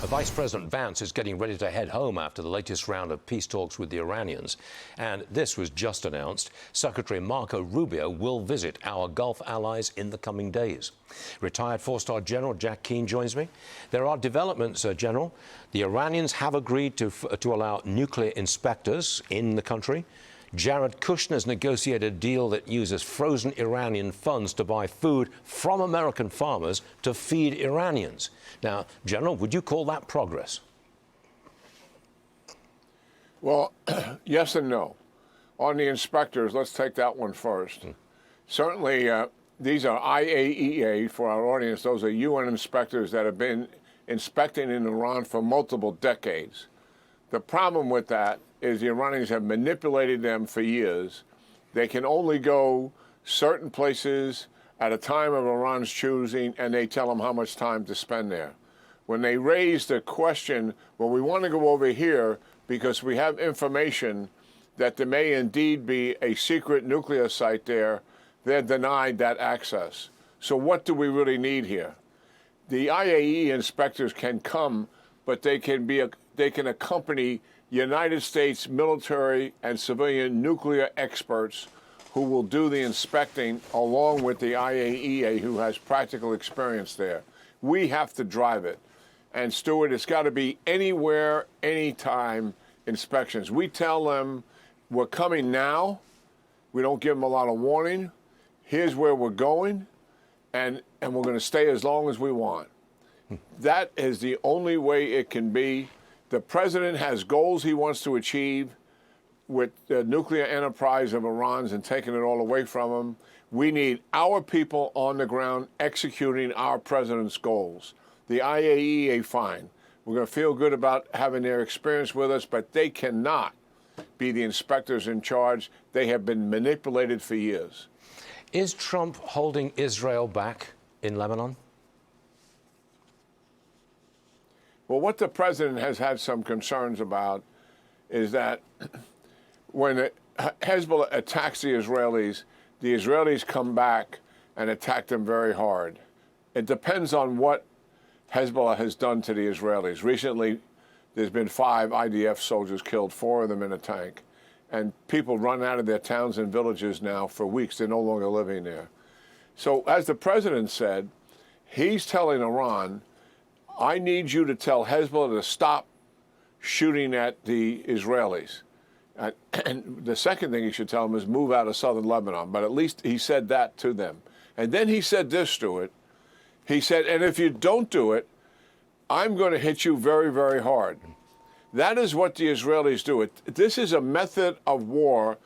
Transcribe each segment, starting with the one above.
Vice President Vance is getting ready to head home after the latest round of peace talks with the Iranians. And this was just announced. Secretary Marco Rubio will visit our Gulf allies in the coming days. Retired four-star General Jack Keane joins me. There are developments, General. The Iranians have agreed to allow nuclear inspectors in the country. Jared Kushner's negotiated a deal that uses frozen Iranian funds to buy food from American farmers to feed Iranians. Now, General, would you call that progress? Well, yes and no. On the inspectors, let's take that one first. Certainly, these are IAEA, for our audience. Those are UN inspectors that have been inspecting in Iran for multiple decades. The problem with that is the Iranians have manipulated them for years. They can only go certain places at a time of Iran's choosing, and they tell them how much time to spend there. When they raise the question, well, we want to go over here because we have information that there may indeed be a secret nuclear site there, they're denied that access. So what do we really need here? The IAEA inspectors can come, but they can accompany United States military and civilian nuclear experts who will do the inspecting along with the IAEA, who has practical experience there. We have to drive it. And Stuart, it's got to be anywhere, anytime inspections. We tell them we're coming now. We don't give them a lot of warning. Here's where we're going, and we're going to stay as long as we want. That is the only way it can be. The president has goals he wants to achieve with the nuclear enterprise of Iran's and taking it all away from them. We need our people on the ground executing our president's goals. The IAEA, fine. We're going to feel good about having their experience with us, but they cannot be the inspectors in charge. They have been manipulated for years. Is Trump holding Israel back in Lebanon? Well, what the president has had some concerns about is that when Hezbollah attacks the Israelis come back and attack them very hard. It depends on what Hezbollah has done to the Israelis. Recently, there's been 5 IDF soldiers killed, 4 of them in a tank. And people run out of their towns and villages now for weeks. They're no longer living there. So as the president said, he's telling Iran, I need you to tell Hezbollah to stop shooting at the Israelis. And the second thing he should tell them is move out of southern Lebanon. But at least he said that to them. And then he said this to it. He said, and if you don't do it, I'm going to hit you very, very hard. That is what the Israelis do. This is a method of war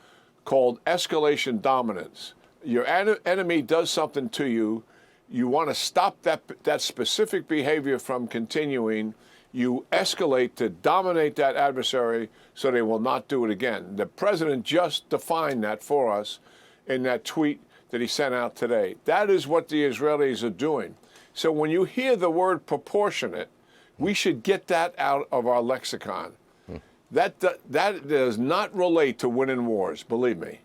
called escalation dominance. Your enemy does something to you. You want to stop that specific behavior from continuing. You escalate to dominate that adversary so they will not do it again. The president just defined that for us in that tweet that he sent out today. That is what the Israelis are doing. So when you hear the word proportionate, we should get that out of our lexicon. That does not relate to winning wars, believe me.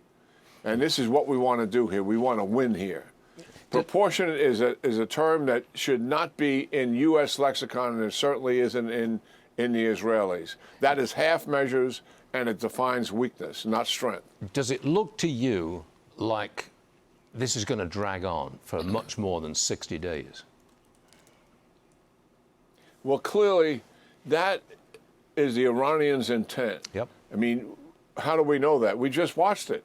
And this is what we want to do here. We want to win here. Proportionate is a term that should not be in U.S. lexicon, and it certainly isn't in the Israelis. That is half measures, and it defines weakness, not strength. Does it look to you like this is going to drag on for much more than 60 days? Well, clearly, that is the Iranians' intent. Yep. I mean, how do we know that? We just watched it.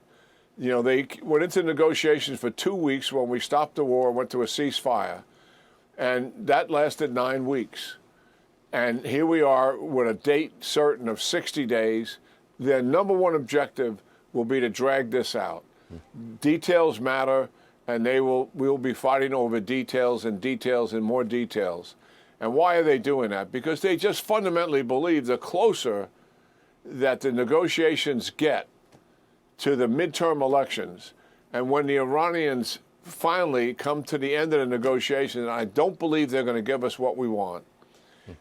You know, they went into negotiations for 2 weeks when we stopped the war, went to a ceasefire, and that lasted 9 weeks. And here we are with a date certain of 60 days. Their number one objective will be to drag this out. Details matter, and we'll be fighting over details and details and more details. And why are they doing that? Because they just fundamentally believe the closer that the negotiations get to the midterm elections, and when the Iranians finally come to the end of the negotiations, and I don't believe they're going to give us what we want,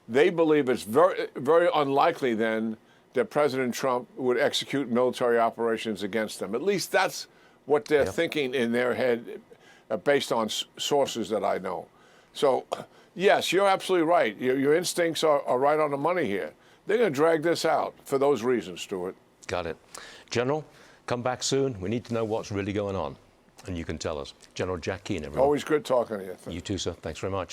they believe it's very, very unlikely then that President Trump would execute military operations against them. At least that's what they're thinking in their head based on sources that I know. So Yes, you're absolutely right. Your instincts are right on the money here. They're going to drag this out for those reasons, Stuart. Got it. General, come back soon. We need to know what's really going on, and you can tell us. General Jack Keane, everyone. Always good talking to you. You too, sir. Thanks very much.